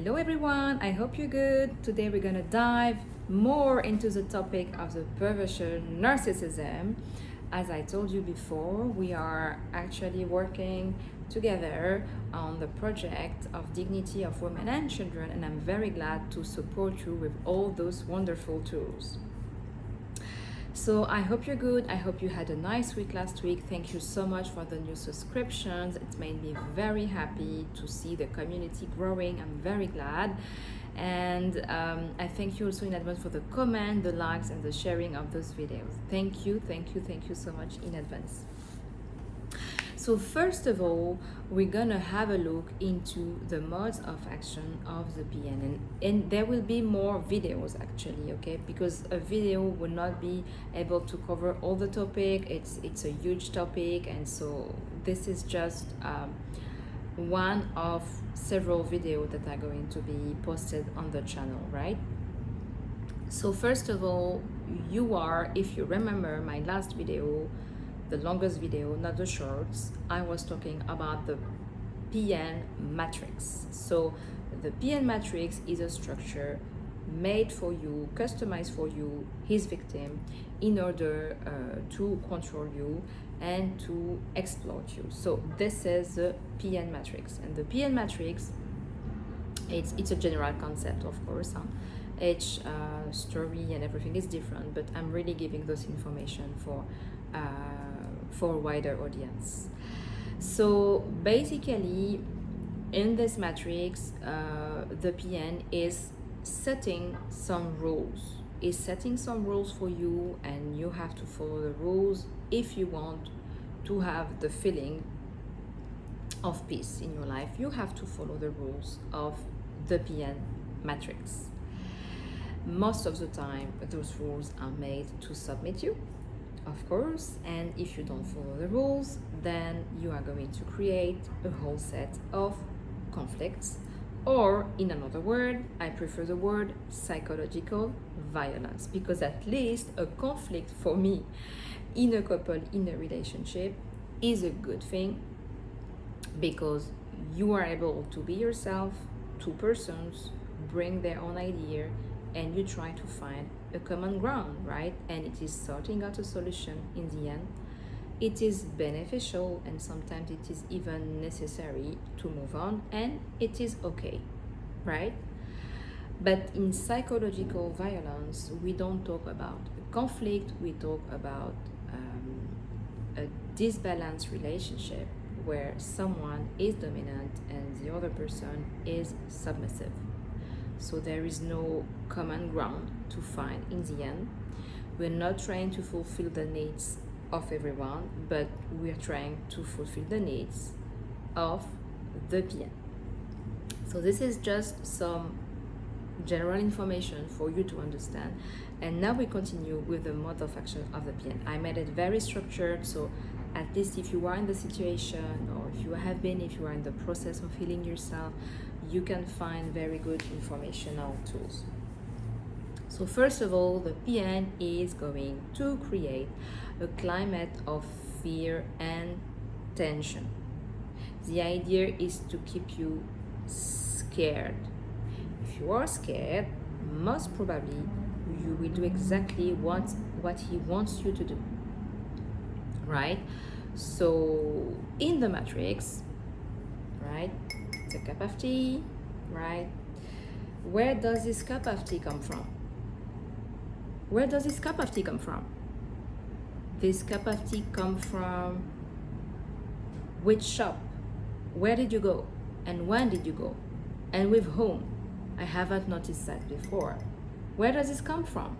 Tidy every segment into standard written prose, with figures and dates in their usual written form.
Hello everyone, I hope you're good. Today we're gonna dive more into the topic of the perversion narcissism. As I told you before, we are actually working together on the project of dignity of women and children, and I'm very glad to support you with all those wonderful tools. So I hope you're good. I hope you had a nice week last week. Thank you so much for the new subscriptions. It made me very happy to see the community growing. I'm very glad. And I thank you also in advance for the comment, the likes, and the sharing of those videos. Thank you so much in advance. So first of all, we're gonna have a look into the modes of action of the PN, and there will be more videos actually, okay, because a video will not be able to cover all the topic. It's a huge topic, and so this is just one of several videos that are going to be posted on the channel, right? So first of all, if you remember my last video, the longest video, not the shorts, I was talking about the PN matrix. So the PN matrix is a structure made for you, customized for you, his victim, in order to control you and to exploit you. So this is the PN matrix, and the PN matrix, it's a general concept, of course. Each story and everything is different, but I'm really giving those information for a wider audience. So basically, in this matrix, the PN is setting some rules. Is setting some rules for you, and you have to follow the rules if you want to have the feeling of peace in your life. You have to follow the rules of the PN matrix. Most of the time, those rules are made to submit you, of course, and if you don't follow the rules, then you are going to create a whole set of conflicts, or in another word, I prefer the word psychological violence, because at least a conflict for me in a couple, in a relationship, is a good thing, because you are able to be yourself, two persons bring their own idea, and you try to find a common ground, right? And it is sorting out a solution in the end. It is beneficial, and sometimes it is even necessary to move on, and it is okay, right? But in psychological violence, we don't talk about a conflict, we talk about a disbalanced relationship where someone is dominant and the other person is submissive. So there is no common ground to find in the end. We're not trying to fulfill the needs of everyone, but we're trying to fulfill the needs of the PN. So this is just some general information for you to understand. And now we continue with the mode of action of the PN. I made it very structured, so at least if you are in the situation, or if you are in the process of healing yourself, you can find very good informational tools. So first of all, the PN is going to create a climate of fear and tension. The idea is to keep you scared. If you are scared, most probably you will do exactly what he wants you to do, right? So in the matrix, right, it's a cup of tea, right? Where does this cup of tea come from? Where does this cup of tea come from? This cup of tea come from which shop? Where did you go? And when did you go? And with whom? I haven't noticed that before. Where does this come from?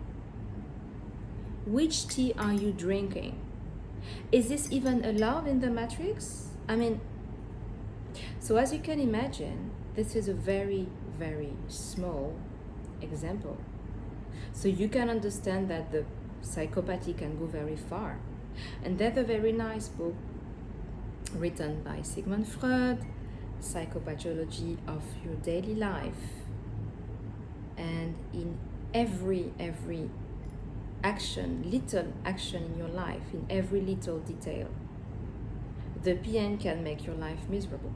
Which tea are you drinking? Is this even allowed in the matrix? I mean, so as you can imagine, this is a very, very small example. So you can understand that the psychopathy can go very far. And there's a very nice book written by Sigmund Freud, Psychopathology of Your Daily Life. And in every action, little action in your life, in every little detail, the PN can make your life miserable.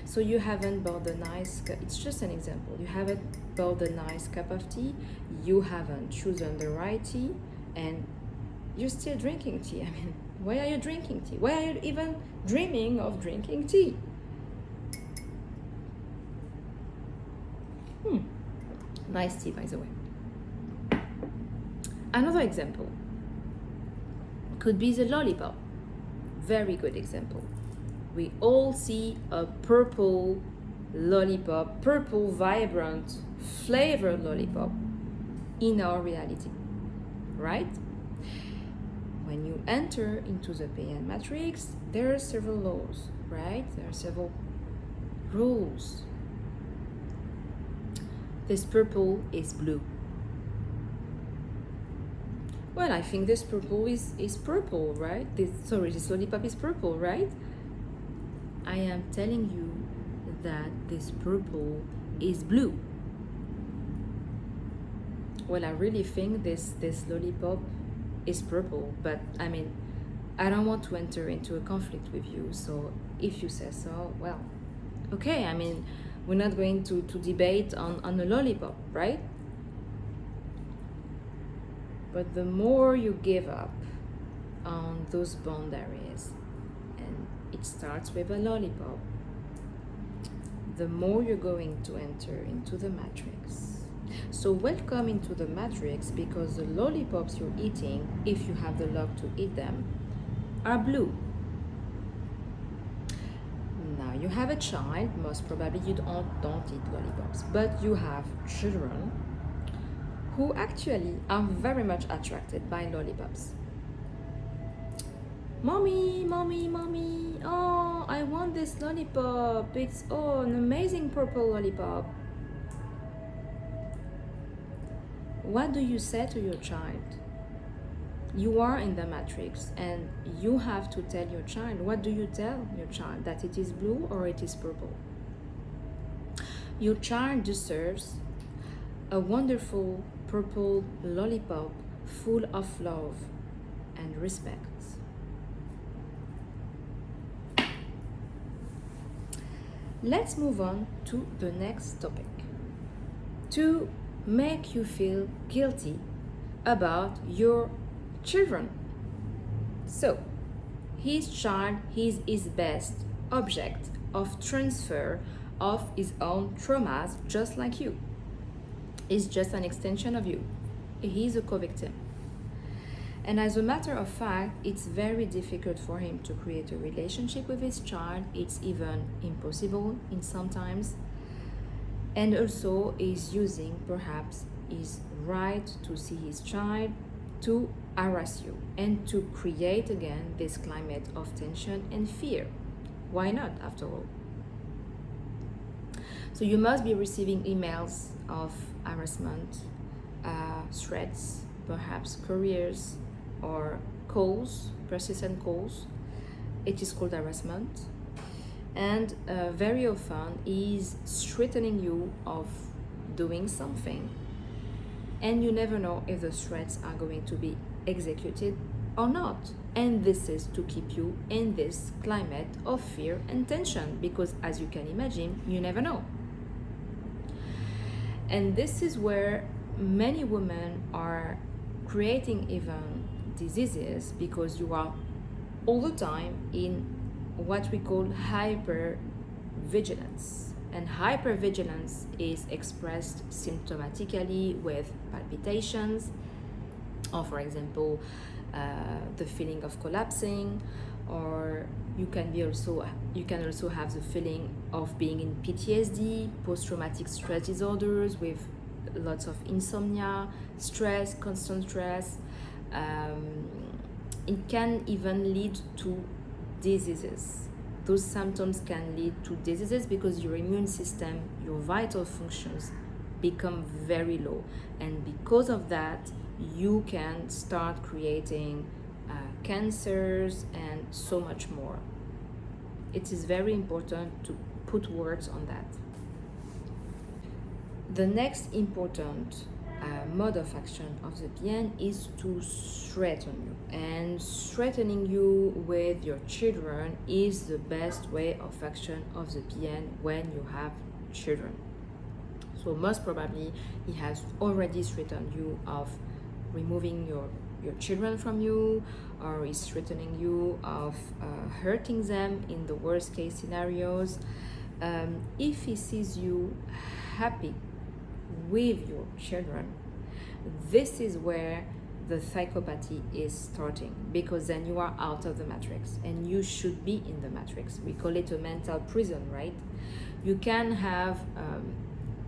So you haven't bought a nice, it's just an example, you haven't bought a nice cup of tea, you haven't chosen the right tea, and you're still drinking tea. I mean, why are you drinking tea? Why are you even dreaming of drinking tea? Nice tea, by the way. Another example could be the lollipop. Very good example. We all see a purple lollipop, purple vibrant flavored lollipop in our reality, right? When you enter into the PN matrix, there are several laws, right? There are several rules. This purple is blue. Well, I think this purple is purple, right? This lollipop is purple, right? I am telling you that this purple is blue. Well, I really think this lollipop is purple, but I mean, I don't want to enter into a conflict with you, so if you say so, well, okay, I mean, we're not going to debate on a lollipop, right? But the more you give up on those boundaries, and it starts with a lollipop, the more you're going to enter into the matrix. So welcome into the matrix, because the lollipops you're eating, if you have the luck to eat them, are blue. Now you have a child, most probably you don't eat lollipops, but you have children who actually are very much attracted by lollipops. Mommy, mommy, mommy, oh, I want this lollipop. It's, oh, an amazing purple lollipop. What do you say to your child? You are in the matrix, and you have to tell your child. What do you tell your child? That it is blue or it is purple? Your child deserves a wonderful purple lollipop full of love and respect. Let's move on to the next topic. To make you feel guilty about your children. So, his child is his best object of transfer of his own traumas, just like you. Is just an extension of you. He is a co-victim. And as a matter of fact, it's very difficult for him to create a relationship with his child. It's even impossible in sometimes. And also is using perhaps his right to see his child to harass you and to create again this climate of tension and fear. Why not, after all? So you must be receiving emails of harassment, threats, perhaps couriers, or calls, persistent calls. It is called harassment. And very often is threatening you of doing something. And you never know if the threats are going to be executed or not. And this is to keep you in this climate of fear and tension, because as you can imagine, you never know. And this is where many women are creating even diseases, because you are all the time in what we call hypervigilance. And hypervigilance is expressed symptomatically with palpitations, or for example, the feeling of collapsing, or you can also have the feeling of being in PTSD, post-traumatic stress disorders, with lots of insomnia, stress, constant stress. It can even lead to diseases. Those symptoms can lead to diseases because your immune system, your vital functions become very low. And because of that, you can start creating cancers and so much more. It is very important to put words on that. The next important mode of action of the PN is to threaten you, and threatening you with your children is the best way of action of the PN when you have children. So most probably he has already threatened you of removing your children from you, or is threatening you of hurting them in the worst case scenarios. If he sees you happy with your children, this is where the psychopathy is starting, because then you are out of the matrix and you should be in the matrix. We call it a mental prison, right? You can have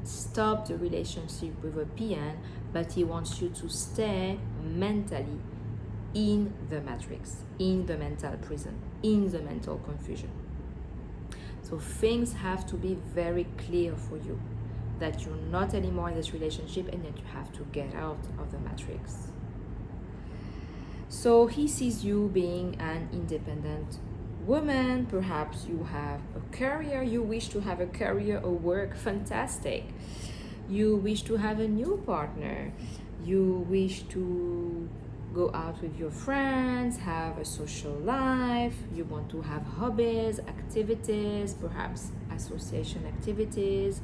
stopped the relationship with a PN, but he wants you to stay mentally in the matrix, in the mental prison, in the mental confusion. So things have to be very clear for you, that you're not anymore in this relationship and that you have to get out of the matrix. So he sees you being an independent woman. Perhaps you have a career, you wish to have a career or work, fantastic. You wish to have a new partner, you wish to go out with your friends, have a social life, you want to have hobbies, activities, perhaps association activities,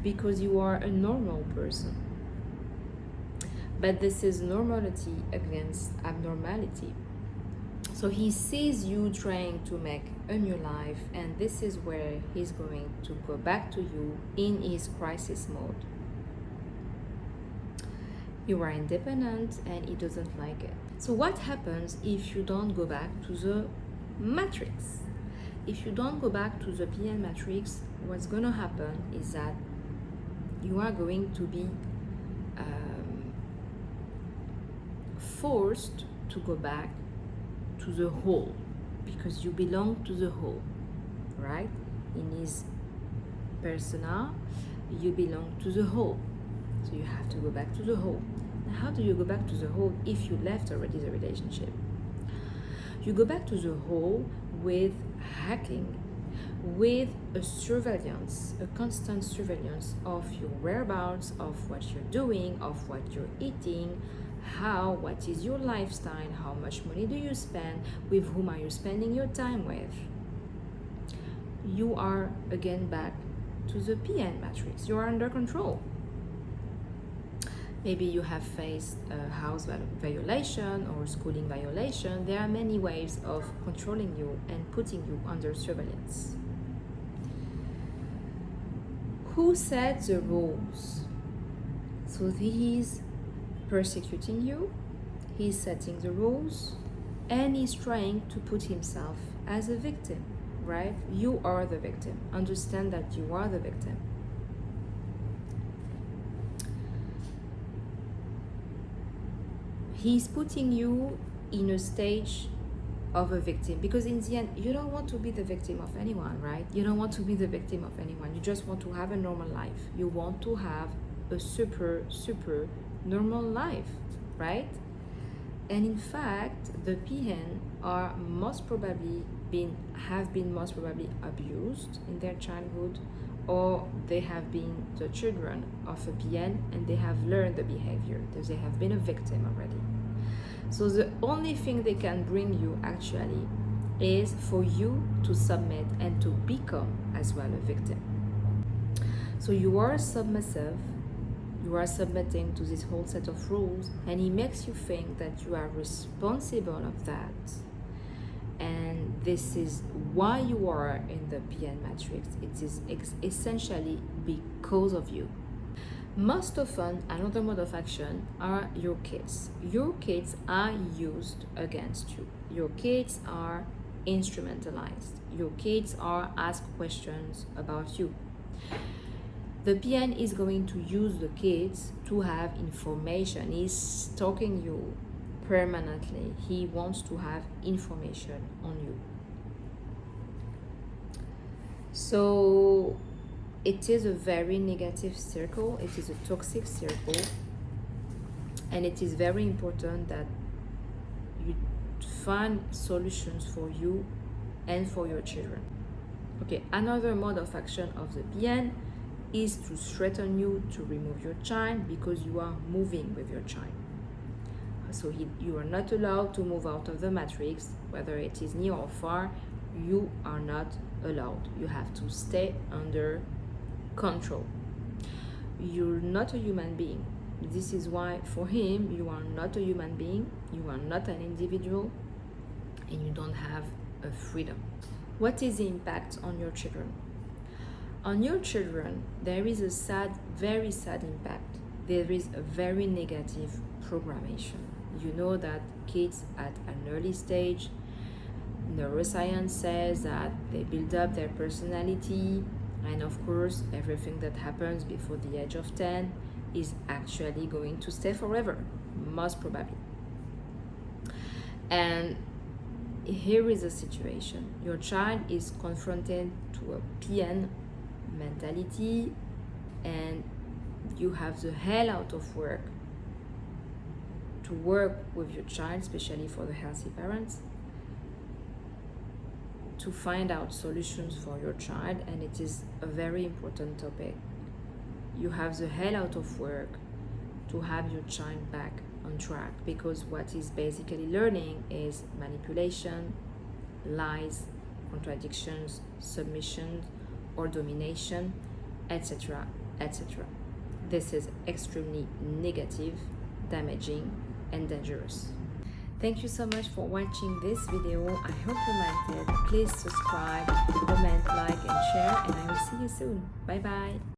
because you are a normal person. But this is normality against abnormality. So he sees you trying to make a new life, and this is where he's going to go back to you in his crisis mode. You are independent and he doesn't like it. So what happens if you don't go back to the matrix? If you don't go back to the PN matrix, what's going to happen is that you are going to be forced to go back to the whole, because you belong to the whole, right? In his persona, you belong to the whole. So you have to go back to the whole. Now, how do you go back to the whole if you left already the relationship? You go back to the whole with hacking, with a surveillance, a constant surveillance of your whereabouts, of what you're doing, of what you're eating, what is your lifestyle, how much money do you spend, with whom are you spending your time with. You are again back to the PN matrix. You are under control. Maybe you have faced a house violation or schooling violation. There are many ways of controlling you and putting you under surveillance. Who sets the rules? So he's persecuting you, he's setting the rules, and he's trying to put himself as a victim, right? You are the victim. Understand that you are the victim. He's putting you in a stage of a victim, because in the end, you don't want to be the victim of anyone, right? You don't want to be the victim of anyone. You just want to have a normal life. You want to have a super normal life, right? And in fact, the PN are have been most probably abused in their childhood, or they have been the children of a PN and they have learned the behavior, because they have been a victim already. So the only thing they can bring you actually is for you to submit and to become as well a victim. So you are submissive, you are submitting to this whole set of rules, and he makes you think that you are responsible of that. And this is why you are in the PN matrix. It is essentially because of you. Most often, another mode of action are your kids. Your kids are used against you. Your kids are instrumentalized. Your kids are asked questions about you. The PN is going to use the kids to have information. He's stalking you permanently. He wants to have information on you. So it is a very negative circle. It is a toxic circle. And it is very important that you find solutions for you and for your children. Okay, another mode of action of the PN is to threaten you to remove your child because you are moving with your child. So you are not allowed to move out of the matrix, whether it is near or far. You are not allowed. You have to stay under control. You're not a human being. This is why for him you are not a human being, you are not an individual, and you don't have a freedom. What is the impact on your children? On your children, there is a sad, very sad impact. There is a very negative programmation. You know that kids at an early stage, neuroscience says that they build up their personality, and of course, everything that happens before the age of 10 is actually going to stay forever, most probably. And here is a situation. Your child is confronted to a PN mentality, and you have the hell out of work to work with your child, especially for the healthy parents, to find out solutions for your child, and it is a very important topic. You have the hell out of work to have your child back on track, because what he's basically learning is manipulation, lies, contradictions, submission or domination, etc., etc. This is extremely negative, damaging, and dangerous. Thank you so much for watching this video. I hope you liked it. Please subscribe, comment, like, and share, and I will see you soon. Bye bye.